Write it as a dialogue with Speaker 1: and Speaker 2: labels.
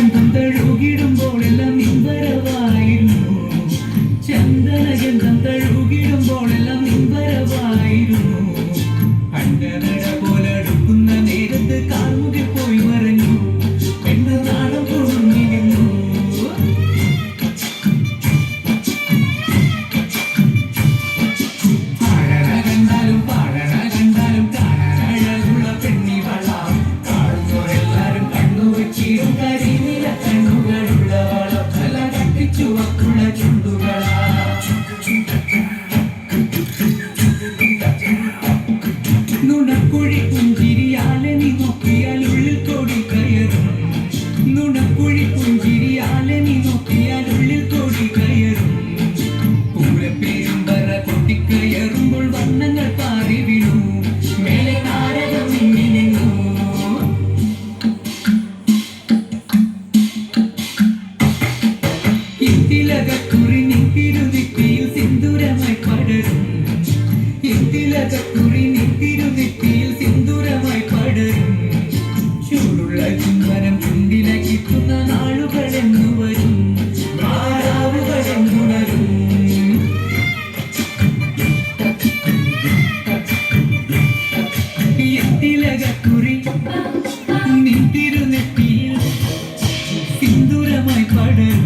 Speaker 1: ഗന്ധം തഴുകിടുമ്പോഴെല്ലാം നിൻവരവായിരുന്നു. ചന്ദനഗന്ധം തഴുകിടുമ്പോഴെല്ലാം നിൻവരവായിരുന്നു. അണ്ടനട പോലെടുക്കുന്ന നേരത്ത് കാർമുകിൽ പോയി മറഞ്ഞു. പെണ്ണ് നാണം തുറന്നിരുന്നു. പാഴണ കണ്ടാലും പാഴണ കണ്ടാലും കാണാനഴകുള്ള പെണ്ണിവള. കാണുന്നവരെല്ലാരും കണ്ണുവെച്ചിടും കരിനില കണ്ണുകളുള്ളവള. തല കട്ടിച്ചുവക്കുള്ള ചുണ്ടുകളാ. നുണക്കുഴി പുഞ്ചിരിയാലെ നീ നോക്കിയാൽ ഉള്ളിൽ കോടി കയറും. നുണക്കുഴി പുഞ്ചിരിയാലെ നീ നോക്കിയാൽ ഉള്ളിൽ കോടി കയറും. പൂരപ്പേരും പറ കൊട്ടിക്കയറുമ്പോൾ വർണ്ണങ്ങൾ പാറി വീണു. മേലെ താരകം മിന്നി നിന്നു. ഇന്തിലകക്കുറി നിന്തിരുനെറ്റിയിൽ സിന്ദൂരമായി പടരും. ഇന്തിലകക്കുറി നിന്തിരുനെറ്റിയിൽ സിന്ദൂരമായി പടരും. ചൂടുള്ള ചുംബനം ചുണ്ടിലകിക്കുന്ന നാളുകൾ എന്നു വരും. മാറാവുകൾ എന്നുണരും. ഇന്തിലകക്കുറി നിന്തിരുനെറ്റിയിൽ സിന്ദൂരമായി പടരും.